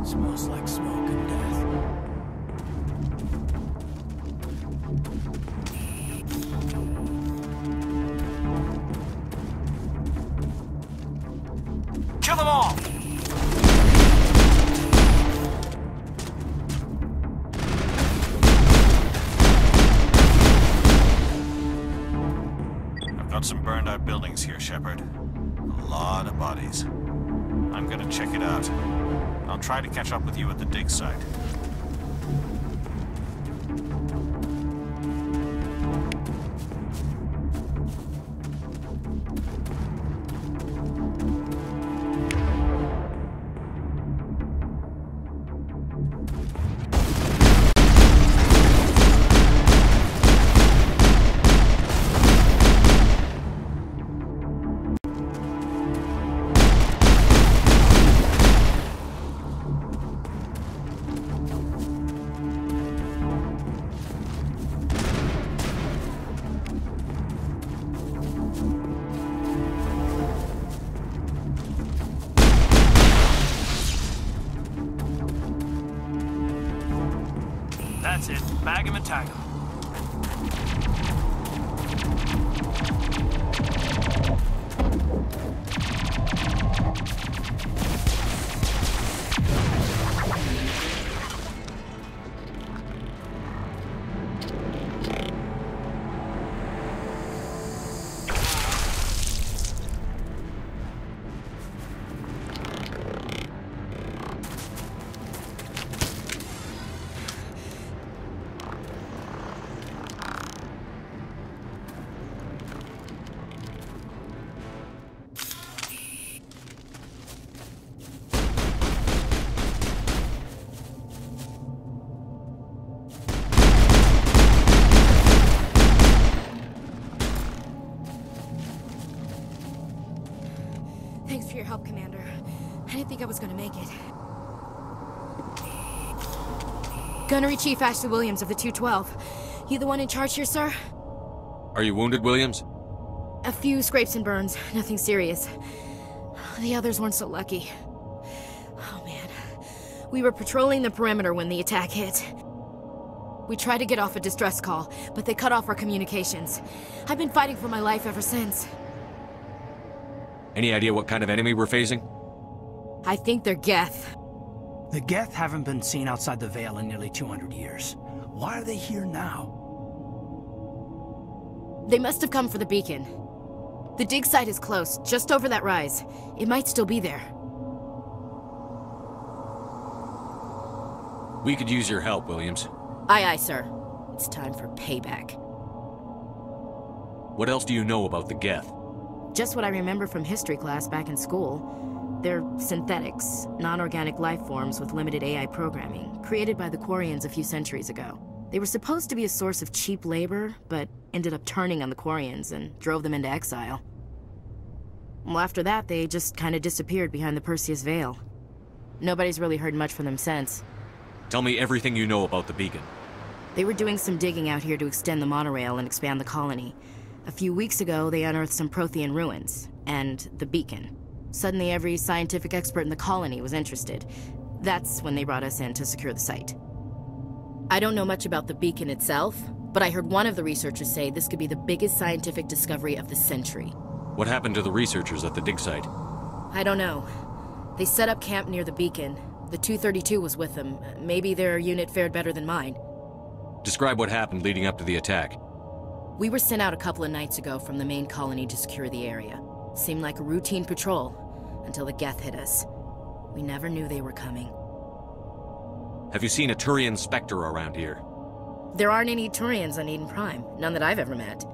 Smells like smoke and death. Kill them all! I've got some burned out buildings here, Shepard. A lot of bodies. I'm gonna check it out. I'll try to catch up with you at the dig site. That's it. Bag him and tag him. Thanks for your help, Commander. I didn't think I was gonna make it. Gunnery Chief Ashley Williams of the 212. You the one in charge here, sir? Are you wounded, Williams? A few scrapes and burns, nothing serious. The others weren't so lucky. Oh man. We were patrolling the perimeter when the attack hit. We tried to get off a distress call, but they cut off our communications. I've been fighting for my life ever since. Any idea what kind of enemy we're facing? I think they're Geth. The Geth haven't been seen outside the Veil in nearly 200 years. Why are they here now? They must have come for the beacon. The dig site is close, just over that rise. It might still be there. We could use your help, Williams. Aye, aye, sir. It's time for payback. What else do you know about the Geth? Just what I remember from history class back in school. They're synthetics, non-organic life forms with limited AI programming, created by the Quarians a few centuries ago. They were supposed to be a source of cheap labor, but ended up turning on the Quarians and drove them into exile. Well, after that, they just kind of disappeared behind the Perseus Veil. Nobody's really heard much from them since. Tell me everything you know about the beacon. They were doing some digging out here to extend the monorail and expand the colony. A few weeks ago, they unearthed some Prothean ruins, and the beacon. Suddenly, every scientific expert in the colony was interested. That's when they brought us in to secure the site. I don't know much about the beacon itself, but I heard one of the researchers say this could be the biggest scientific discovery of the century. What happened to the researchers at the dig site? I don't know. They set up camp near the beacon. The 232 was with them. Maybe their unit fared better than mine. Describe what happened leading up to the attack. We were sent out a couple of nights ago from the main colony to secure the area. Seemed like a routine patrol, until the Geth hit us. We never knew they were coming. Have you seen a Turian Spectre around here? There aren't any Turians on Eden Prime, none that I've ever met.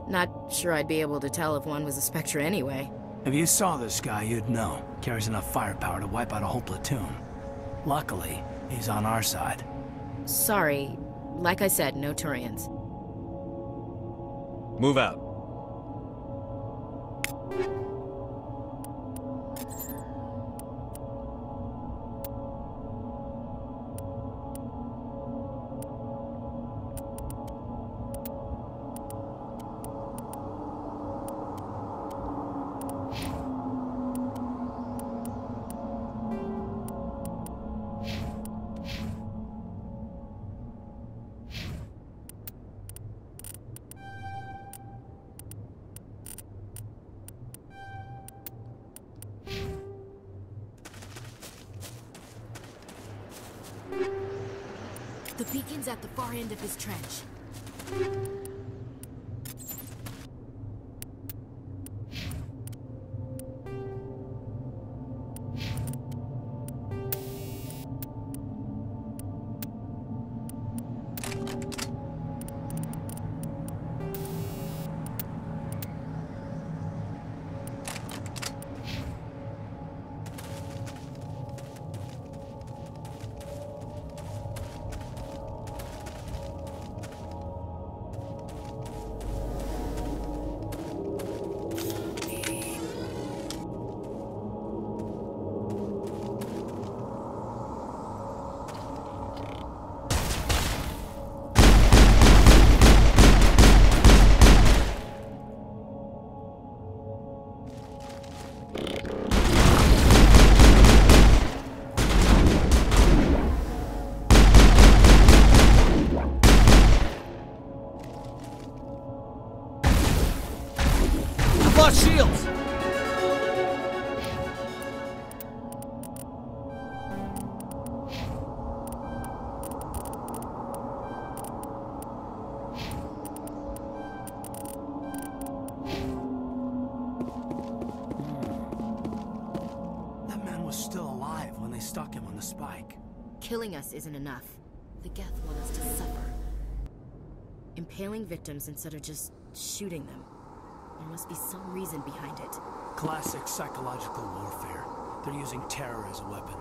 Not sure I'd be able to tell if one was a Spectre anyway. If you saw this guy, you'd know. Carries enough firepower to wipe out a whole platoon. Luckily, he's on our side. Sorry, like I said, no Turians. Move out. Beacon's at the far end of this trench. Shields! That man was still alive when they stuck him on the spike. Killing us isn't enough. The Geth want us to suffer. Impaling victims instead of just shooting them. There must be some reason behind it. Classic psychological warfare. They're using terror as a weapon.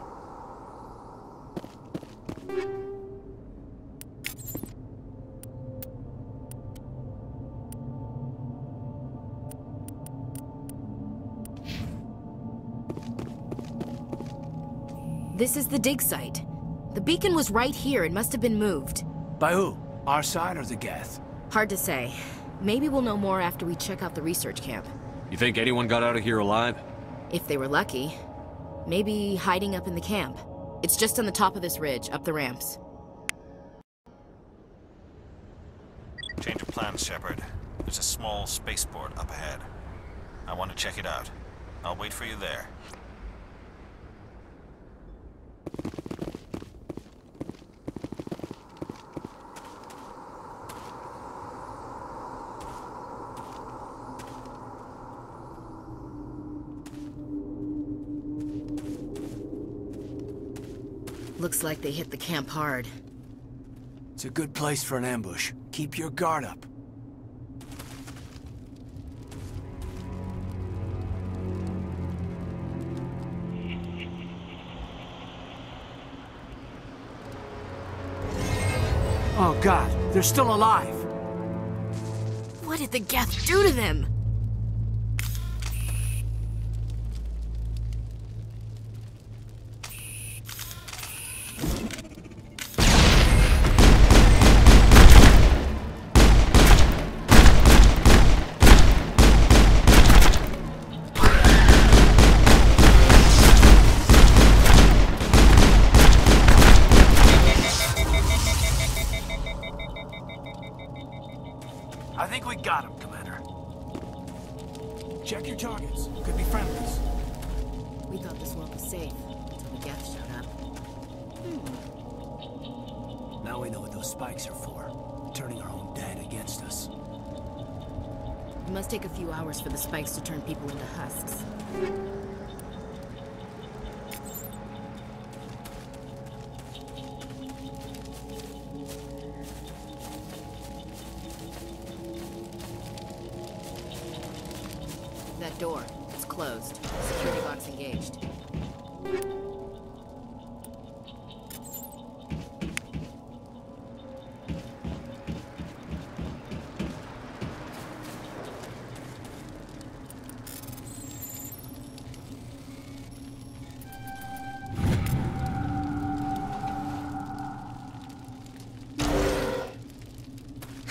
This is the dig site. The beacon was right here. It must have been moved. By who? Our side or the Geth? Hard to say. Maybe we'll know more after we check out the research camp. You think anyone got out of here alive? If they were lucky. Maybe hiding up in the camp. It's just on the top of this ridge, up the ramps. Change of plans, Shepard. There's a small spaceport up ahead. I want to check it out. I'll wait for you there. Looks like they hit the camp hard. It's a good place for an ambush. Keep your guard up. Oh God, they're still alive! What did the Geth do to them? I think we got him, Commander. Check your targets. Could be friendlies. We thought this world was safe until the Geth showed up. Now we know what those spikes are for. Turning our own dead against us. It must take a few hours for the spikes to turn people into husks. That door, it's closed. Security box engaged.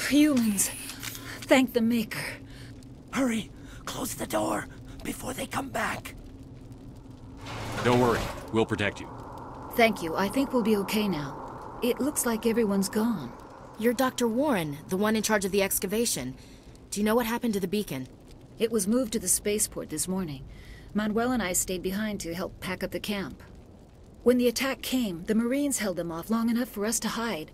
Humans. Thank the Maker. Hurry! Close the door before they come back. Don't worry, we'll protect you. Thank you. I think we'll be okay now. It looks like everyone's gone. You're Dr. Warren, the one in charge of the excavation. Do you know what happened to the beacon? It was moved to the spaceport this morning. Manuel and I stayed behind to help pack up the camp. When the attack came, the Marines held them off long enough for us to hide.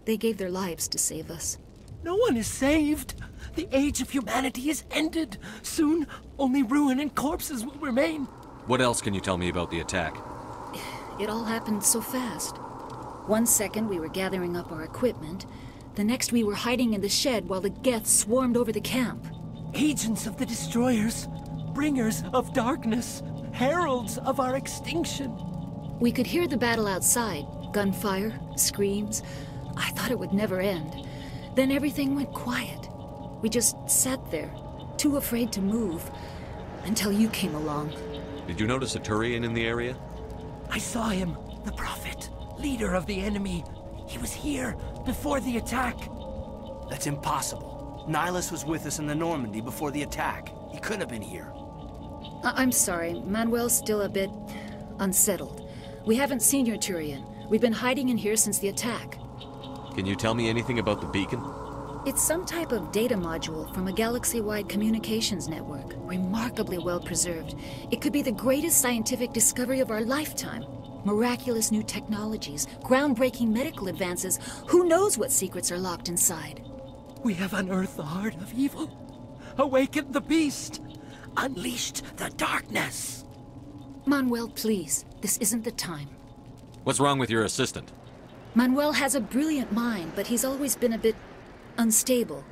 They gave their lives to save us. No one is saved. The age of humanity is ended. Soon, only ruin and corpses will remain. What else can you tell me about the attack? It all happened so fast. 1 second we were gathering up our equipment. The next we were hiding in the shed while the Geth swarmed over the camp. Agents of the Destroyers, bringers of darkness, heralds of our extinction. We could hear the battle outside. Gunfire, screams. I thought it would never end. Then everything went quiet. We just sat there, too afraid to move, until you came along. Did you notice a Turian in the area? I saw him, the Prophet, leader of the enemy. He was here before the attack. That's impossible. Nihilus was with us in the Normandy before the attack. He couldn't have been here. I'm sorry, Manuel's still a bit unsettled. We haven't seen your Turian. We've been hiding in here since the attack. Can you tell me anything about the beacon? It's some type of data module from a galaxy-wide communications network, remarkably well preserved. It could be the greatest scientific discovery of our lifetime. Miraculous new technologies, groundbreaking medical advances. Who knows what secrets are locked inside? We have unearthed the heart of evil, awakened the beast, unleashed the darkness. Manuel, please, this isn't the time. What's wrong with your assistant? Manuel has a brilliant mind, but he's always been a bit unstable.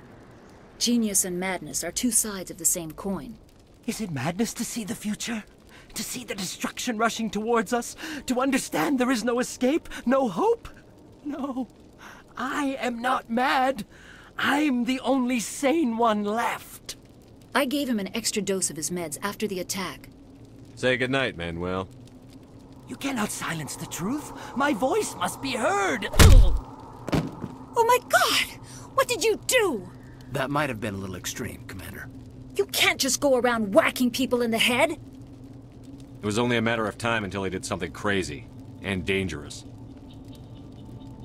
Genius and madness are two sides of the same coin. Is it madness to see the future? To see the destruction rushing towards us? To understand there is no escape? No hope? No. I am not mad. I'm the only sane one left. I gave him an extra dose of his meds after the attack. Say goodnight, Manuel. You cannot silence the truth. My voice must be heard. Oh my God! What did you do? That might have been a little extreme, Commander. You can't just go around whacking people in the head. It was only a matter of time until he did something crazy and dangerous.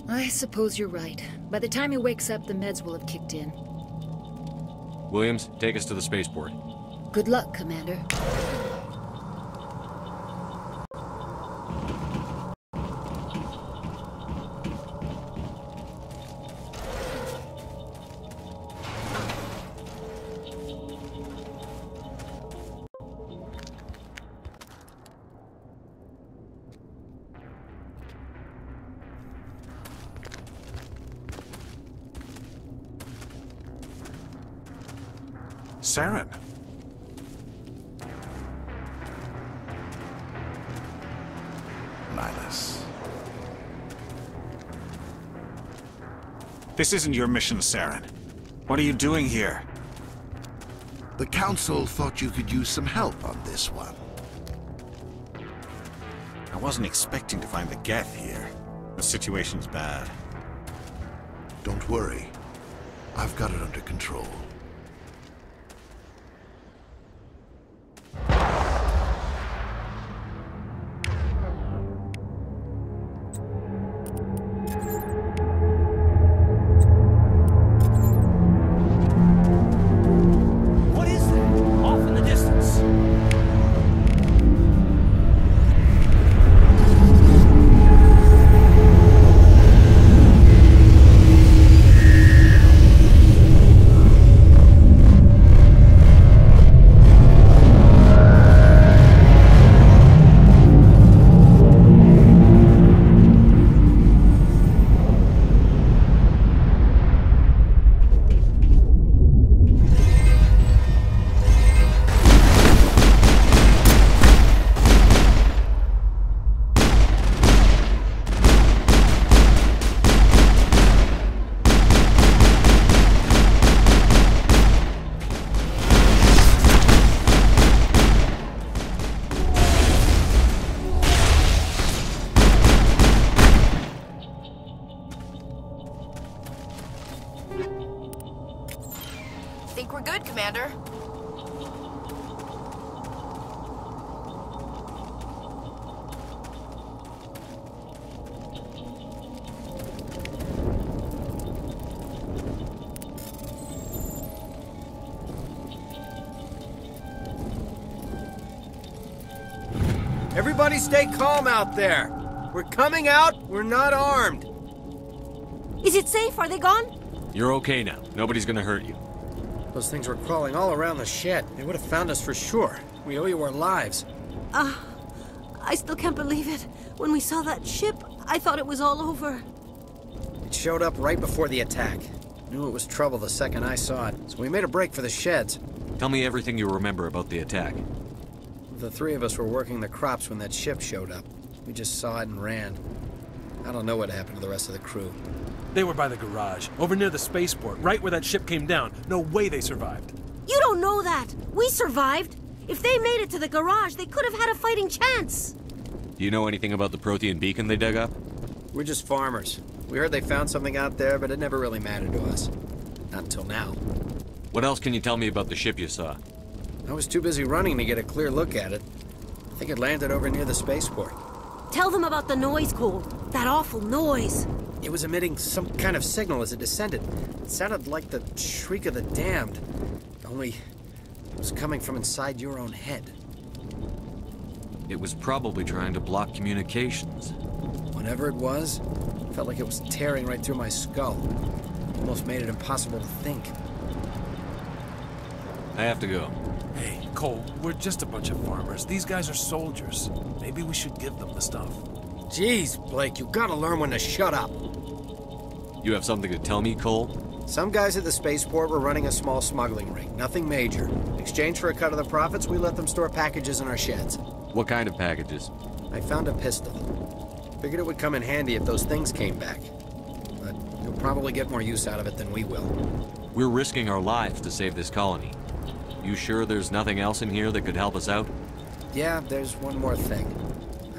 I suppose you're right. By the time he wakes up, the meds will have kicked in. Williams, take us to the spaceport. Good luck, Commander. Saren. Nihilus. This isn't your mission, Saren. What are you doing here? The Council thought you could use some help on this one. I wasn't expecting to find the Geth here. The situation's bad. Don't worry. I've got it under control. Think we're good, Commander. Everybody stay calm out there. We're coming out, we're not armed. Is it safe? Are they gone? You're okay now. Nobody's gonna hurt you. Those things were crawling all around the shed. They would have found us for sure. We owe you our lives. I still can't believe it. When we saw that ship, I thought it was all over. It showed up right before the attack. Knew it was trouble the second I saw it, so we made a break for the sheds. Tell me everything you remember about the attack. The three of us were working the crops when that ship showed up. We just saw it and ran. I don't know what happened to the rest of the crew. They were by the garage, over near the spaceport, right where that ship came down. No way they survived. You don't know that. We survived. If they made it to the garage, they could have had a fighting chance. Do you know anything about the Prothean beacon they dug up? We're just farmers. We heard they found something out there, but it never really mattered to us. Not until now. What else can you tell me about the ship you saw? I was too busy running to get a clear look at it. I think it landed over near the spaceport. Tell them about the noise, Cole. That awful noise. It was emitting some kind of signal as it descended. It sounded like the shriek of the damned. Only it was coming from inside your own head. It was probably trying to block communications. Whatever it was, it felt like it was tearing right through my skull. Almost made it impossible to think. I have to go. Hey, Cole, we're just a bunch of farmers. These guys are soldiers. Maybe we should give them the stuff. Jeez, Blake, you gotta learn when to shut up. You have something to tell me, Cole? Some guys at the spaceport were running a small smuggling ring, nothing major. In exchange for a cut of the profits, we let them store packages in our sheds. What kind of packages? I found a pistol. Figured it would come in handy if those things came back. But you'll probably get more use out of it than we will. We're risking our lives to save this colony. You sure there's nothing else in here that could help us out? Yeah, there's one more thing.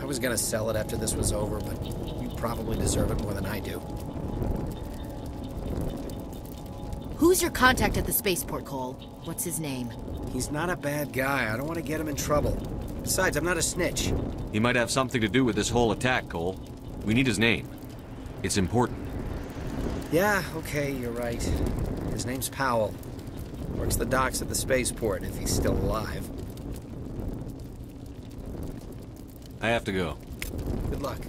I was gonna sell it after this was over, but you probably deserve it more than I do. Who's your contact at the spaceport, Cole? What's his name? He's not a bad guy. I don't want to get him in trouble. Besides, I'm not a snitch. He might have something to do with this whole attack, Cole. We need his name. It's important. Yeah, okay, you're right. His name's Powell. Works the docks at the spaceport, if he's still alive. I have to go. Good luck.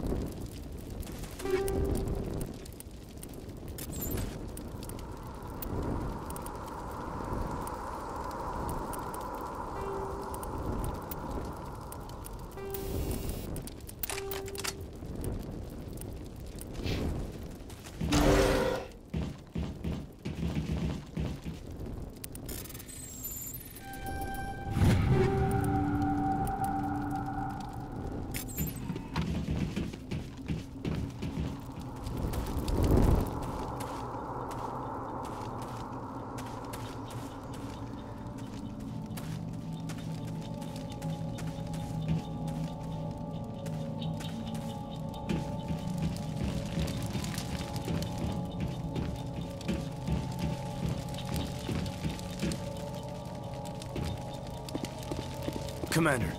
Commander,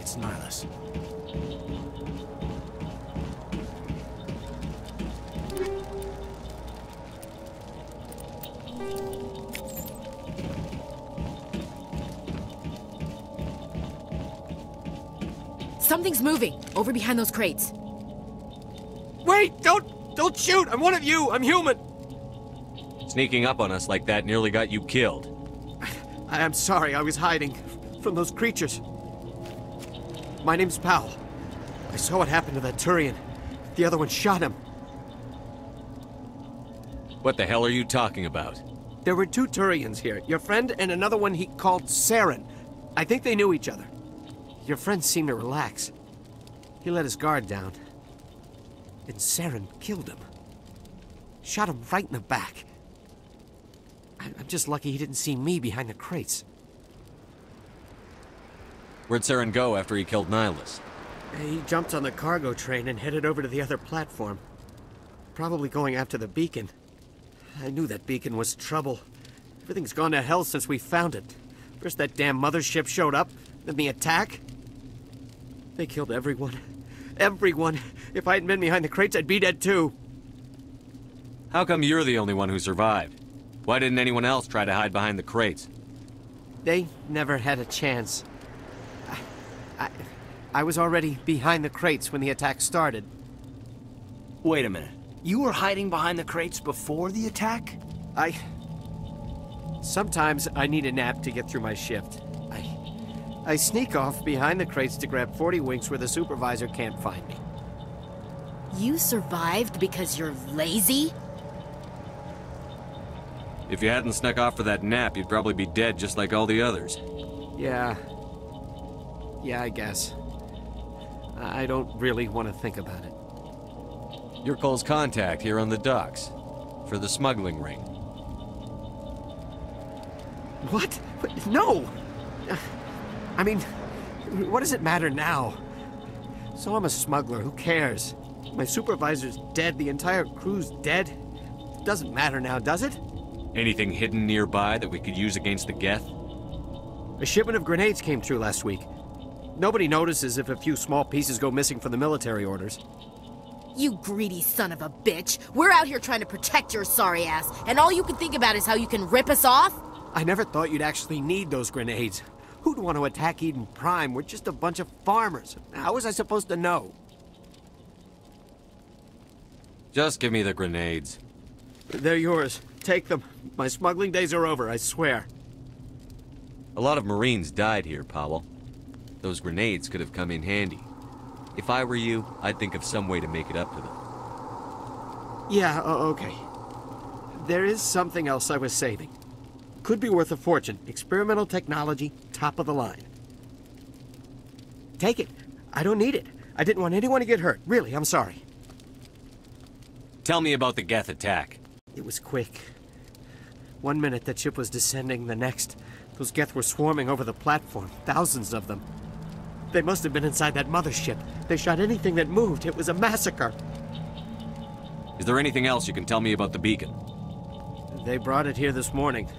it's Nihilus. Something's moving, over behind those crates. Wait! Don't shoot! I'm one of you! I'm human! Sneaking up on us like that nearly got you killed. I'm sorry, I was hiding from those creatures. My name's Powell. I saw what happened to that Turian. The other one shot him. What the hell are you talking about? There were two Turians here. Your friend and another one he called Saren. I think they knew each other. Your friend seemed to relax. He let his guard down. And Saren killed him. Shot him right in the back. I'm just lucky he didn't see me behind the crates. Where'd Saren go after he killed Nihilus? He jumped on the cargo train and headed over to the other platform. Probably going after the beacon. I knew that beacon was trouble. Everything's gone to hell since we found it. First that damn mothership showed up, then the attack. They killed everyone. Everyone. If I hadn't been behind the crates, I'd be dead too. How come you're the only one who survived? Why didn't anyone else try to hide behind the crates? They never had a chance. I was already behind the crates when the attack started. Wait a minute. You were hiding behind the crates before the attack? Sometimes I need a nap to get through my shift. I sneak off behind the crates to grab 40 winks where the supervisor can't find me. You survived because you're lazy? If you hadn't snuck off for that nap, you'd probably be dead just like all the others. Yeah, I guess. I don't really want to think about it. You're Cole's contact here on the docks. For the smuggling ring. What? No! I mean, what does it matter now? So I'm a smuggler, who cares? My supervisor's dead, the entire crew's dead. It doesn't matter now, does it? Anything hidden nearby that we could use against the Geth? A shipment of grenades came through last week. Nobody notices if a few small pieces go missing from the military orders. You greedy son of a bitch. We're out here trying to protect your sorry ass, and all you can think about is how you can rip us off? I never thought you'd actually need those grenades. Who'd want to attack Eden Prime? We're just a bunch of farmers. How was I supposed to know? Just give me the grenades. They're yours. Take them. My smuggling days are over, I swear. A lot of Marines died here, Powell. Those grenades could have come in handy. If I were you, I'd think of some way to make it up to them. Yeah, okay. There is something else I was saving. Could be worth a fortune. Experimental technology, top of the line. Take it. I don't need it. I didn't want anyone to get hurt. Really, I'm sorry. Tell me about the Geth attack. It was quick. 1 minute that ship was descending, the next, those Geth were swarming over the platform. Thousands of them. They must have been inside that mothership. They shot anything that moved. It was a massacre. Is there anything else you can tell me about the beacon? They brought it here this morning.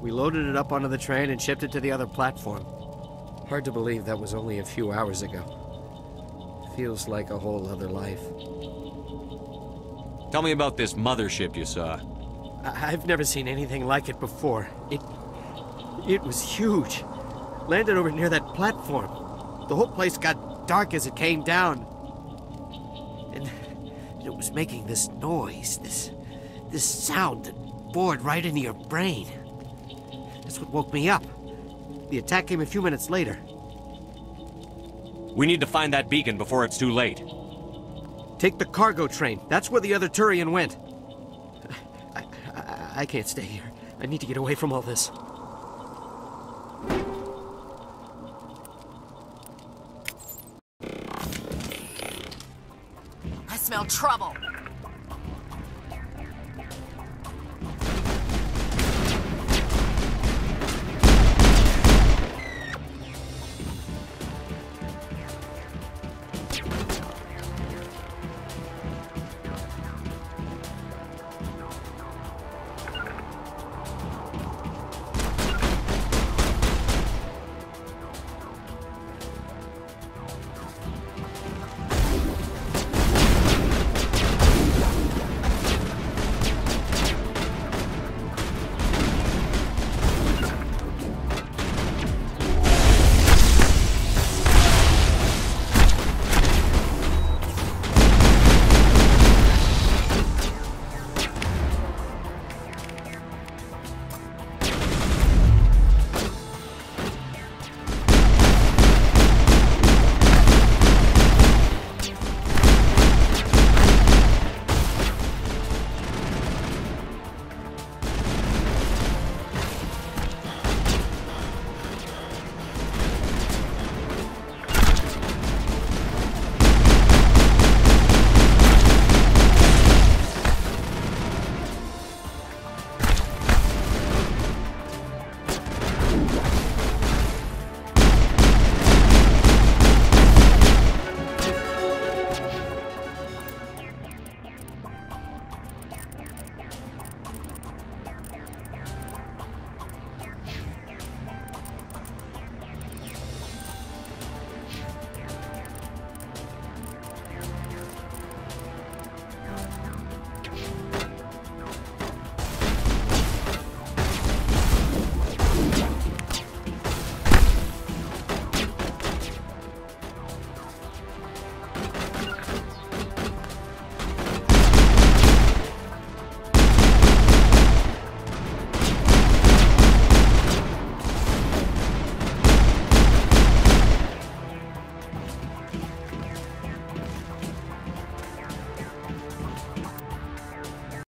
We loaded it up onto the train and shipped it to the other platform. Hard to believe that was only a few hours ago. Feels like a whole other life. Tell me about this mothership you saw. I've never seen anything like it before. It was huge. Landed over near that platform. The whole place got dark as it came down. And it was making this noise, this sound that bored right into your brain. That's what woke me up. The attack came a few minutes later. We need to find that beacon before it's too late. Take the cargo train. That's where the other Turian went. I can't stay here. I need to get away from all this. I smell trouble.